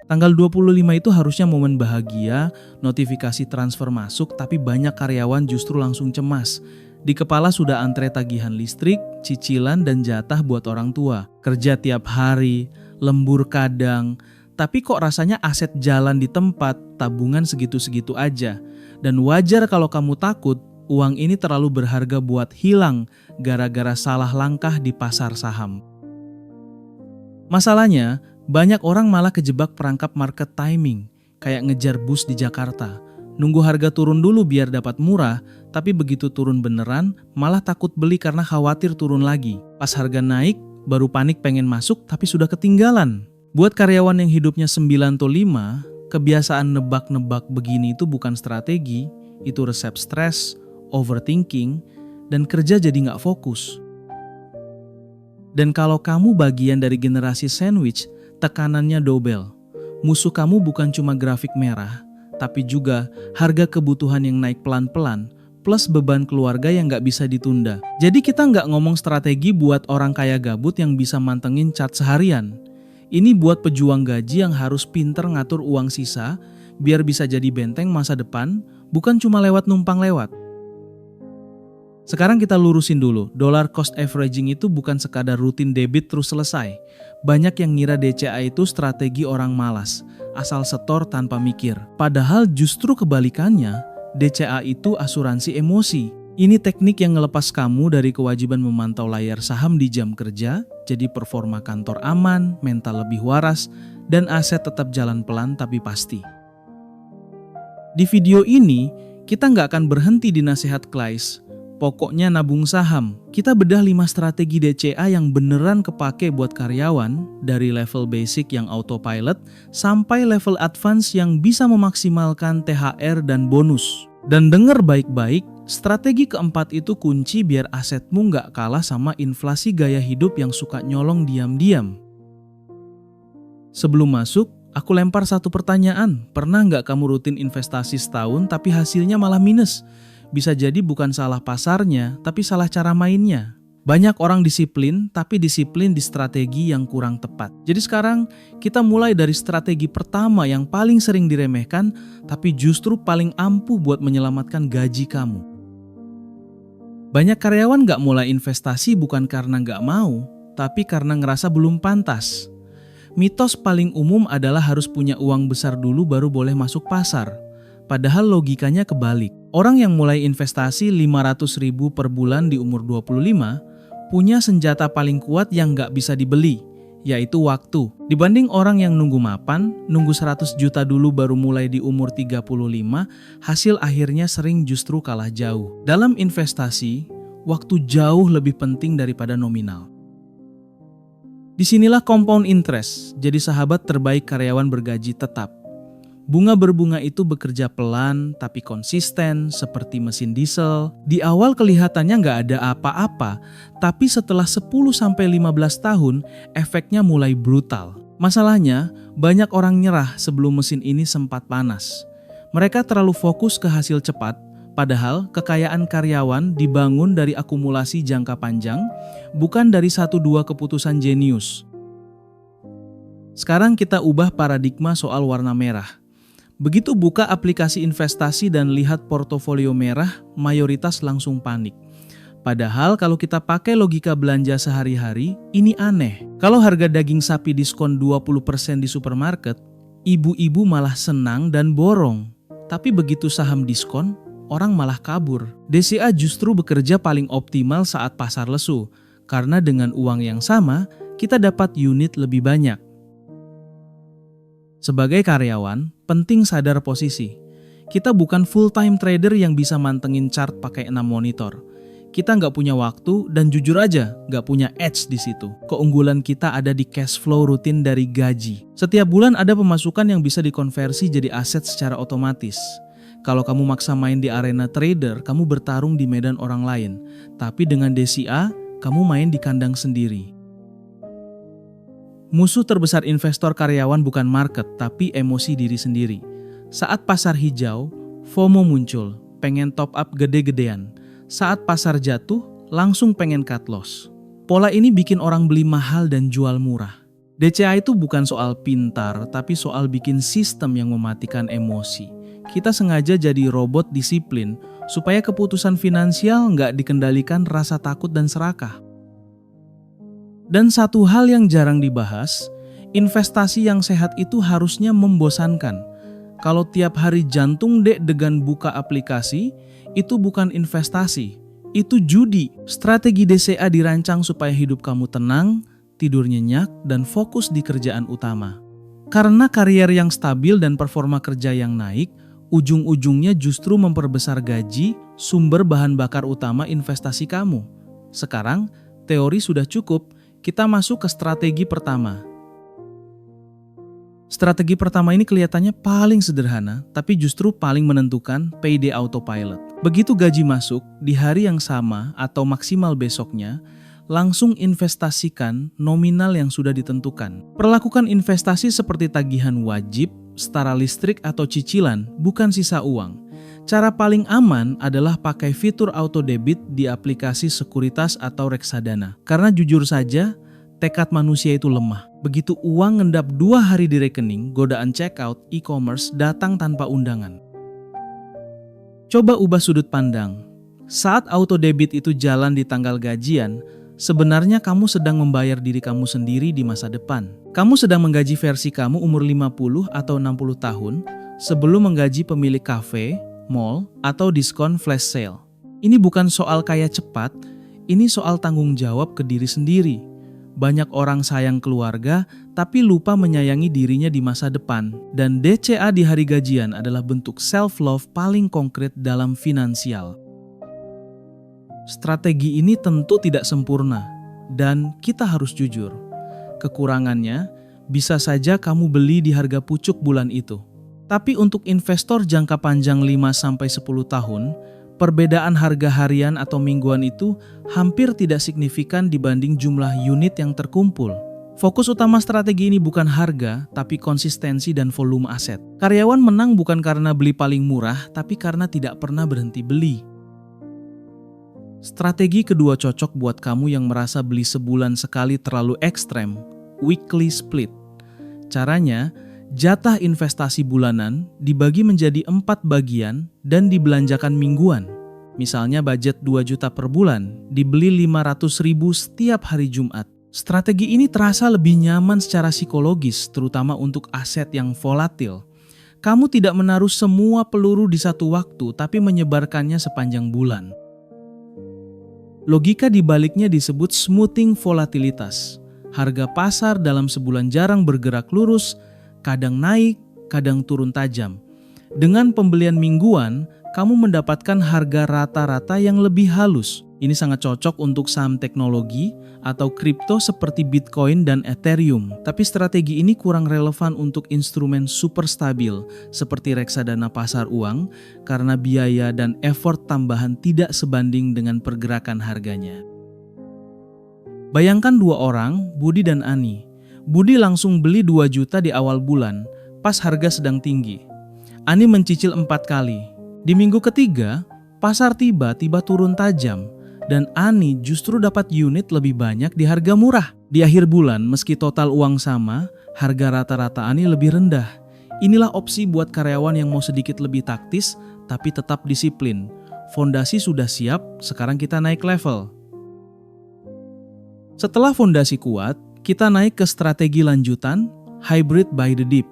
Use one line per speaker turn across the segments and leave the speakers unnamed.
Tanggal 25 itu harusnya momen bahagia, notifikasi transfer masuk, tapi banyak karyawan justru langsung cemas. Di kepala sudah antre tagihan listrik, cicilan, dan jatah buat orang tua. Kerja tiap hari, lembur kadang, tapi kok rasanya aset jalan di tempat, tabungan segitu-segitu aja. Dan wajar kalau kamu takut, uang ini terlalu berharga buat hilang gara-gara salah langkah di pasar saham. Masalahnya, banyak orang malah kejebak perangkap market timing, kayak ngejar bus di Jakarta. Nunggu harga turun dulu biar dapat murah, tapi begitu turun beneran, malah takut beli karena khawatir turun lagi. Pas harga naik, baru panik pengen masuk tapi sudah ketinggalan. Buat karyawan yang hidupnya 9 to 5, kebiasaan nebak-nebak begini itu bukan strategi, itu resep stres, overthinking, dan kerja jadi nggak fokus. Dan kalau kamu bagian dari generasi sandwich, tekanannya double. Musuh kamu bukan cuma grafik merah, tapi juga harga kebutuhan yang naik pelan-pelan, plus beban keluarga yang nggak bisa ditunda. Jadi kita nggak ngomong strategi buat orang kaya gabut yang bisa mantengin chart seharian. Ini buat pejuang gaji yang harus pinter ngatur uang sisa, biar bisa jadi benteng masa depan, bukan cuma lewat numpang lewat. Sekarang kita lurusin dulu, dollar cost averaging itu bukan sekadar rutin debit terus selesai. Banyak yang ngira DCA itu strategi orang malas, asal setor tanpa mikir. Padahal justru kebalikannya, DCA itu asuransi emosi. Ini teknik yang ngelepas kamu dari kewajiban memantau layar saham di jam kerja, jadi performa kantor aman, mental lebih waras, dan aset tetap jalan pelan tapi pasti. Di video ini, kita nggak akan berhenti di nasihat Clays. Pokoknya nabung saham. Kita bedah 5 strategi DCA yang beneran kepake buat karyawan, dari level basic yang autopilot sampai level advance yang bisa memaksimalkan THR dan bonus. Dan denger baik-baik, strategi keempat itu kunci biar asetmu nggak kalah sama inflasi gaya hidup yang suka nyolong diam-diam. Sebelum masuk, aku lempar satu pertanyaan. Pernah nggak kamu rutin investasi setahun tapi hasilnya malah minus? Bisa jadi bukan salah pasarnya, tapi salah cara mainnya. Banyak orang disiplin, tapi disiplin di strategi yang kurang tepat. Jadi sekarang kita mulai dari strategi pertama yang paling sering diremehkan, tapi justru paling ampuh buat menyelamatkan gaji kamu. Banyak karyawan gak mulai investasi bukan karena gak mau, tapi karena ngerasa belum pantas. Mitos paling umum adalah harus punya uang besar dulu baru boleh masuk pasar. Padahal logikanya kebalik. Orang yang mulai investasi 500.000 per bulan di umur 25 punya senjata paling kuat yang nggak bisa dibeli, yaitu waktu. Dibanding orang yang nunggu mapan, nunggu 100 juta dulu baru mulai di umur 35, hasil akhirnya sering justru kalah jauh. Dalam investasi, waktu jauh lebih penting daripada nominal. Disinilah compound interest jadi sahabat terbaik karyawan bergaji tetap. Bunga berbunga itu bekerja pelan tapi konsisten seperti mesin diesel. Di awal kelihatannya nggak ada apa-apa, tapi setelah 10-15 tahun efeknya mulai brutal. Masalahnya, banyak orang nyerah sebelum mesin ini sempat panas. Mereka terlalu fokus ke hasil cepat, padahal kekayaan karyawan dibangun dari akumulasi jangka panjang, bukan dari 1-2 keputusan jenius. Sekarang kita ubah paradigma soal warna merah. Begitu buka aplikasi investasi dan lihat portofolio merah, mayoritas langsung panik. Padahal kalau kita pakai logika belanja sehari-hari, ini aneh. Kalau harga daging sapi diskon 20% di supermarket, ibu-ibu malah senang dan borong. Tapi begitu saham diskon, orang malah kabur. DCA justru bekerja paling optimal saat pasar lesu, karena dengan uang yang sama, kita dapat unit lebih banyak. Sebagai karyawan, penting sadar posisi. Kita bukan full-time trader yang bisa mantengin chart pakai 6 monitor. Kita nggak punya waktu dan jujur aja nggak punya edge di situ. Keunggulan kita ada di cash flow rutin dari gaji. Setiap bulan ada pemasukan yang bisa dikonversi jadi aset secara otomatis. Kalau kamu maksa main di arena trader, kamu bertarung di medan orang lain. Tapi dengan DCA, kamu main di kandang sendiri. Musuh terbesar investor karyawan bukan market, tapi emosi diri sendiri. Saat pasar hijau, FOMO muncul, pengen top up gede-gedean. Saat pasar jatuh, langsung pengen cut loss. Pola ini bikin orang beli mahal dan jual murah. DCA itu bukan soal pintar, tapi soal bikin sistem yang mematikan emosi. Kita sengaja jadi robot disiplin, supaya keputusan finansial nggak dikendalikan rasa takut dan serakah. Dan satu hal yang jarang dibahas, investasi yang sehat itu harusnya membosankan. Kalau tiap hari jantung deg-degan buka aplikasi, itu bukan investasi, itu judi. Strategi DCA dirancang supaya hidup kamu tenang, tidur nyenyak, dan fokus di kerjaan utama. Karena karier yang stabil dan performa kerja yang naik, ujung-ujungnya justru memperbesar gaji, sumber bahan bakar utama investasi kamu. Sekarang, teori sudah cukup, kita masuk ke strategi pertama. Strategi pertama ini kelihatannya paling sederhana, tapi justru paling menentukan payday autopilot. Begitu gaji masuk, di hari yang sama atau maksimal besoknya, langsung investasikan nominal yang sudah ditentukan. Perlakukan investasi seperti tagihan wajib, setara listrik atau cicilan, bukan sisa uang. Cara paling aman adalah pakai fitur auto debit di aplikasi sekuritas atau reksadana. Karena jujur saja, tekad manusia itu lemah. Begitu uang ngendap 2 hari di rekening, godaan checkout e-commerce datang tanpa undangan. Coba ubah sudut pandang. Saat auto debit itu jalan di tanggal gajian, sebenarnya kamu sedang membayar diri kamu sendiri di masa depan. Kamu sedang menggaji versi kamu umur 50 atau 60 tahun sebelum menggaji pemilik kafe, mall, atau diskon flash sale. Ini bukan soal kaya cepat, ini soal tanggung jawab ke diri sendiri. Banyak orang sayang keluarga, tapi lupa menyayangi dirinya di masa depan. Dan DCA di hari gajian adalah bentuk self-love paling konkret dalam finansial. Strategi ini tentu tidak sempurna, dan kita harus jujur. Kekurangannya, bisa saja kamu beli di harga pucuk bulan itu. Tapi untuk investor jangka panjang 5-10 tahun, perbedaan harga harian atau mingguan itu hampir tidak signifikan dibanding jumlah unit yang terkumpul. Fokus utama strategi ini bukan harga, tapi konsistensi dan volume aset. Karyawan menang bukan karena beli paling murah, tapi karena tidak pernah berhenti beli. Strategi kedua cocok buat kamu yang merasa beli sebulan sekali terlalu ekstrem, weekly split. Caranya, jatah investasi bulanan dibagi menjadi 4 bagian dan dibelanjakan mingguan. Misalnya budget 2 juta per bulan, dibeli 500.000 setiap hari Jumat. Strategi ini terasa lebih nyaman secara psikologis, terutama untuk aset yang volatil. Kamu tidak menaruh semua peluru di satu waktu, tapi menyebarkannya sepanjang bulan. Logika di baliknya disebut smoothing volatilitas. Harga pasar dalam sebulan jarang bergerak lurus, kadang naik, kadang turun tajam. Dengan pembelian mingguan, kamu mendapatkan harga rata-rata yang lebih halus. Ini sangat cocok untuk saham teknologi atau kripto seperti Bitcoin dan Ethereum. Tapi strategi ini kurang relevan untuk instrumen super stabil seperti reksadana pasar uang karena biaya dan effort tambahan tidak sebanding dengan pergerakan harganya. Bayangkan 2 orang, Budi dan Ani. Budi langsung beli 2 juta di awal bulan, pas harga sedang tinggi. Ani mencicil 4 kali. Di minggu ketiga, pasar tiba-tiba turun tajam, dan Ani justru dapat unit lebih banyak di harga murah. Di akhir bulan, meski total uang sama, harga rata-rata Ani lebih rendah. Inilah opsi buat karyawan yang mau sedikit lebih taktis, tapi tetap disiplin. Fondasi sudah siap, sekarang kita naik level. Setelah fondasi kuat, kita naik ke strategi lanjutan, hybrid by the dip.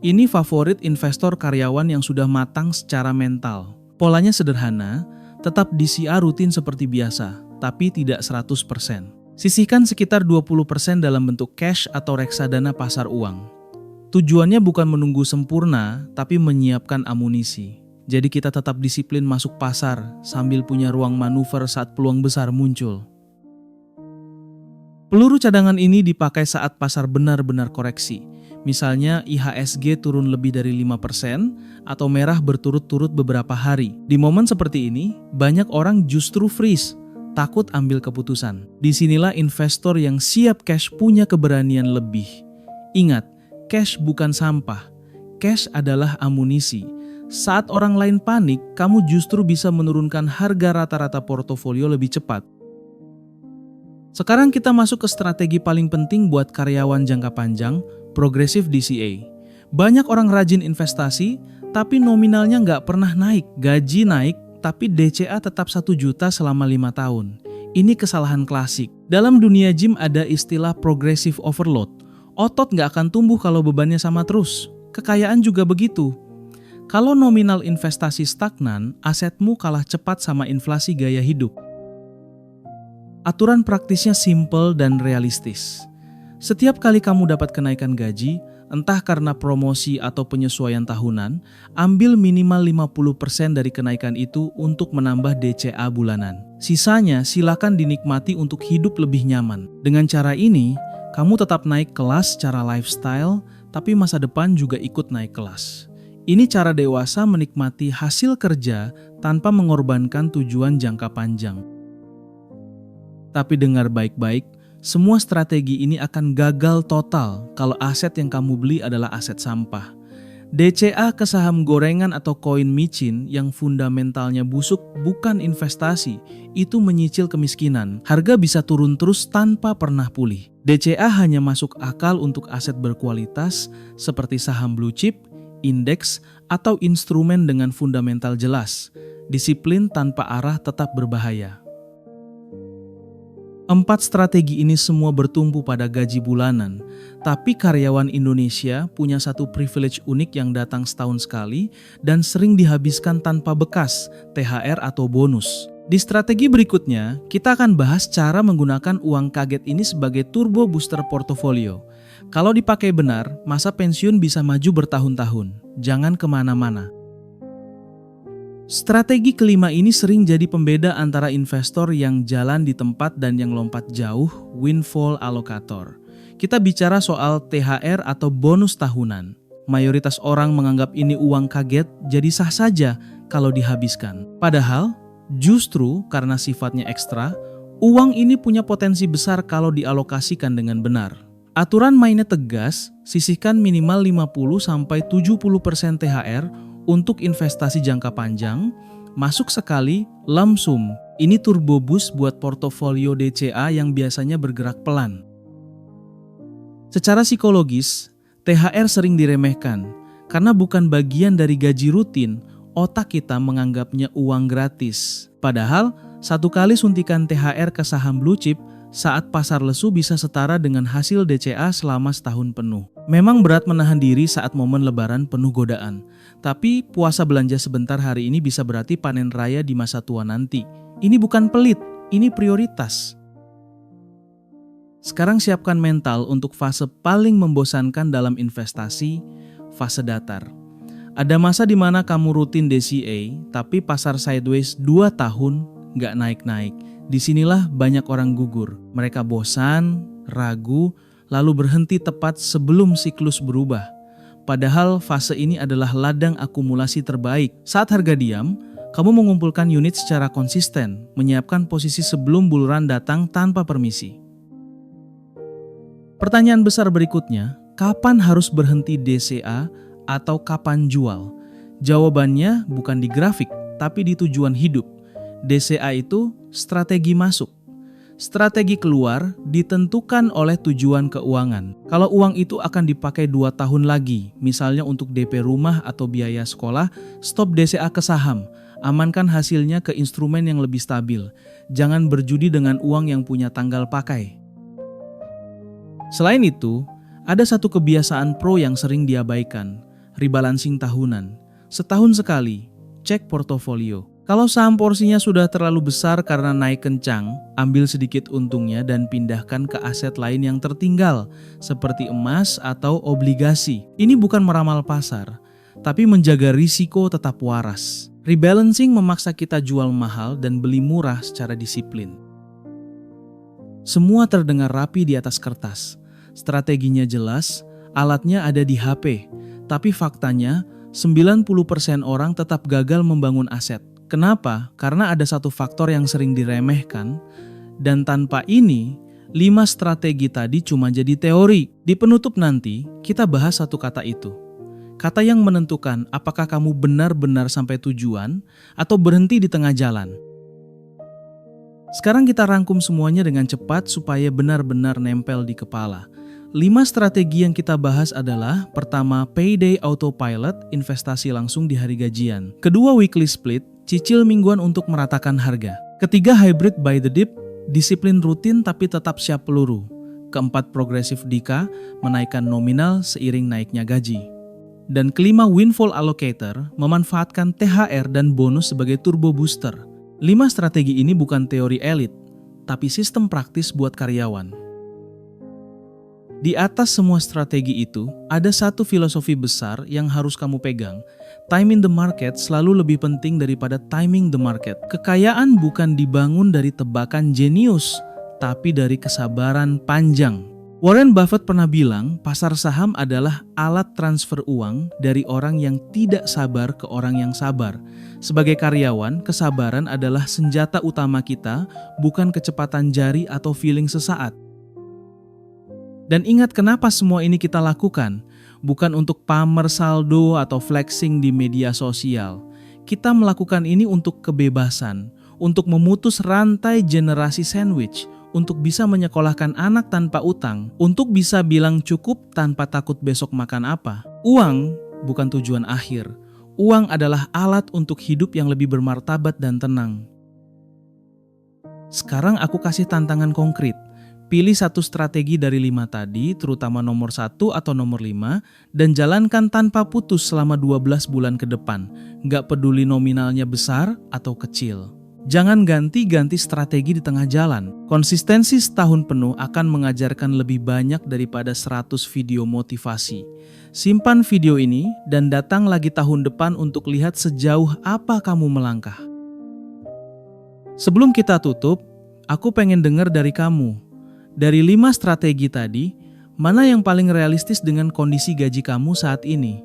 Ini favorit investor karyawan yang sudah matang secara mental. Polanya sederhana, tetap DCA rutin seperti biasa, tapi tidak 100%. Sisihkan sekitar 20% dalam bentuk cash atau reksadana pasar uang. Tujuannya bukan menunggu sempurna, tapi menyiapkan amunisi. Jadi kita tetap disiplin masuk pasar sambil punya ruang manuver saat peluang besar muncul. Peluru cadangan ini dipakai saat pasar benar-benar koreksi. Misalnya IHSG turun lebih dari 5% atau merah berturut-turut beberapa hari. Di momen seperti ini, banyak orang justru freeze, takut ambil keputusan. Disinilah investor yang siap cash punya keberanian lebih. Ingat, cash bukan sampah. Cash adalah amunisi. Saat orang lain panik, kamu justru bisa menurunkan harga rata-rata portofolio lebih cepat. Sekarang kita masuk ke strategi paling penting buat karyawan jangka panjang, Progressive DCA. Banyak orang rajin investasi, tapi nominalnya nggak pernah naik. Gaji naik, tapi DCA tetap 1 juta selama 5 tahun. Ini kesalahan klasik. Dalam dunia gym ada istilah progressive overload. Otot nggak akan tumbuh kalau bebannya sama terus. Kekayaan juga begitu. Kalau nominal investasi stagnan, asetmu kalah cepat sama inflasi gaya hidup. Aturan praktisnya simple dan realistis. Setiap kali kamu dapat kenaikan gaji, entah karena promosi atau penyesuaian tahunan, ambil minimal 50% dari kenaikan itu untuk menambah DCA bulanan. Sisanya silakan dinikmati untuk hidup lebih nyaman. Dengan cara ini, kamu tetap naik kelas secara lifestyle, tapi masa depan juga ikut naik kelas. Ini cara dewasa menikmati hasil kerja tanpa mengorbankan tujuan jangka panjang. Tapi dengar baik-baik, semua strategi ini akan gagal total kalau aset yang kamu beli adalah aset sampah. DCA ke saham gorengan atau koin micin yang fundamentalnya busuk bukan investasi, itu menyicil kemiskinan. Harga bisa turun terus tanpa pernah pulih. DCA hanya masuk akal untuk aset berkualitas seperti saham blue chip, indeks, atau instrumen dengan fundamental jelas. Disiplin tanpa arah tetap berbahaya. 4 strategi ini semua bertumpu pada gaji bulanan, tapi karyawan Indonesia punya satu privilege unik yang datang setahun sekali dan sering dihabiskan tanpa bekas, THR atau bonus. Di strategi berikutnya, kita akan bahas cara menggunakan uang kaget ini sebagai turbo booster portofolio. Kalau dipakai benar, masa pensiun bisa maju bertahun-tahun. Jangan kemana-mana. Strategi kelima ini sering jadi pembeda antara investor yang jalan di tempat dan yang lompat jauh, windfall allocator. Kita bicara soal THR atau bonus tahunan. Mayoritas orang menganggap ini uang kaget, jadi sah saja kalau dihabiskan. Padahal, justru karena sifatnya ekstra, uang ini punya potensi besar kalau dialokasikan dengan benar. Aturan mainnya tegas, sisihkan minimal 50-70% THR untuk investasi jangka panjang, masuk sekali, lump sum. Ini turbo boost buat portofolio DCA yang biasanya bergerak pelan. Secara psikologis, THR sering diremehkan. Karena bukan bagian dari gaji rutin, otak kita menganggapnya uang gratis. Padahal, satu kali suntikan THR ke saham blue chip saat pasar lesu bisa setara dengan hasil DCA selama setahun penuh. Memang berat menahan diri saat momen lebaran penuh godaan. Tapi puasa belanja sebentar hari ini bisa berarti panen raya di masa tua nanti. Ini bukan pelit, ini prioritas. Sekarang siapkan mental untuk fase paling membosankan dalam investasi, fase datar. Ada masa di mana kamu rutin DCA, tapi pasar sideways 2 tahun nggak naik-naik. Disinilah banyak orang gugur. Mereka bosan, ragu, lalu berhenti tepat sebelum siklus berubah. Padahal fase ini adalah ladang akumulasi terbaik. Saat harga diam, kamu mengumpulkan unit secara konsisten, menyiapkan posisi sebelum bull run datang tanpa permisi. Pertanyaan besar berikutnya, kapan harus berhenti DCA atau kapan jual? Jawabannya bukan di grafik, tapi di tujuan hidup. DCA itu strategi masuk. Strategi keluar ditentukan oleh tujuan keuangan. Kalau uang itu akan dipakai 2 tahun lagi, misalnya untuk DP rumah atau biaya sekolah, stop DCA ke saham. Amankan hasilnya ke instrumen yang lebih stabil. Jangan berjudi dengan uang yang punya tanggal pakai. Selain itu, ada satu kebiasaan pro yang sering diabaikan, rebalancing tahunan. Setahun sekali, cek portofolio. Kalau saham porsinya sudah terlalu besar karena naik kencang, ambil sedikit untungnya dan pindahkan ke aset lain yang tertinggal, seperti emas atau obligasi. Ini bukan meramal pasar, tapi menjaga risiko tetap waras. Rebalancing memaksa kita jual mahal dan beli murah secara disiplin. Semua terdengar rapi di atas kertas. Strateginya jelas, alatnya ada di HP. Tapi faktanya, 90% orang tetap gagal membangun aset. Kenapa? Karena ada satu faktor yang sering diremehkan, dan tanpa ini, 5 strategi tadi cuma jadi teori. Di penutup nanti, kita bahas satu kata itu. Kata yang menentukan apakah kamu benar-benar sampai tujuan atau berhenti di tengah jalan. Sekarang kita rangkum semuanya dengan cepat supaya benar-benar nempel di kepala. 5 strategi yang kita bahas adalah: pertama, payday autopilot, investasi langsung di hari gajian. Kedua, weekly split, cicil mingguan untuk meratakan harga. Ketiga, hybrid buy the dip, disiplin rutin tapi tetap siap peluru. Keempat, progressive dika, menaikkan nominal seiring naiknya gaji. Dan kelima, windfall allocator, memanfaatkan THR dan bonus sebagai turbo booster. 5 strategi ini bukan teori elit, tapi sistem praktis buat karyawan. Di atas semua strategi itu, ada satu filosofi besar yang harus kamu pegang. Time in the market selalu lebih penting daripada timing the market. Kekayaan bukan dibangun dari tebakan jenius, tapi dari kesabaran panjang. Warren Buffett pernah bilang, pasar saham adalah alat transfer uang dari orang yang tidak sabar ke orang yang sabar. Sebagai karyawan, kesabaran adalah senjata utama kita, bukan kecepatan jari atau feeling sesaat. Dan ingat kenapa semua ini kita lakukan, bukan untuk pamer saldo atau flexing di media sosial. Kita melakukan ini untuk kebebasan, untuk memutus rantai generasi sandwich, untuk bisa menyekolahkan anak tanpa utang, untuk bisa bilang cukup tanpa takut besok makan apa. Uang bukan tujuan akhir. Uang adalah alat untuk hidup yang lebih bermartabat dan tenang. Sekarang aku kasih tantangan konkret. Pilih satu strategi dari 5 tadi, terutama nomor 1 atau nomor 5, dan jalankan tanpa putus selama 12 bulan ke depan. Nggak peduli nominalnya besar atau kecil. Jangan ganti-ganti strategi di tengah jalan. Konsistensi setahun penuh akan mengajarkan lebih banyak daripada 100 video motivasi. Simpan video ini dan datang lagi tahun depan untuk lihat sejauh apa kamu melangkah. Sebelum kita tutup, aku pengen dengar dari kamu. Dari 5 strategi tadi, mana yang paling realistis dengan kondisi gaji kamu saat ini?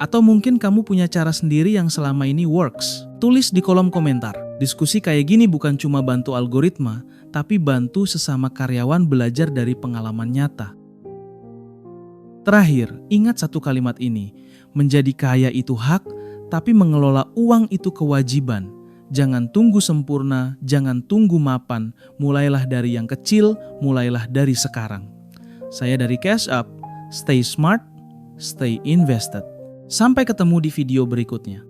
Atau mungkin kamu punya cara sendiri yang selama ini works? Tulis di kolom komentar. Diskusi kayak gini bukan cuma bantu algoritma, tapi bantu sesama karyawan belajar dari pengalaman nyata. Terakhir, ingat satu kalimat ini. Menjadi kaya itu hak, tapi mengelola uang itu kewajiban. Jangan tunggu sempurna, jangan tunggu mapan. Mulailah dari yang kecil, mulailah dari sekarang. Saya dari Cash Up. Stay smart, stay invested. Sampai ketemu di video berikutnya.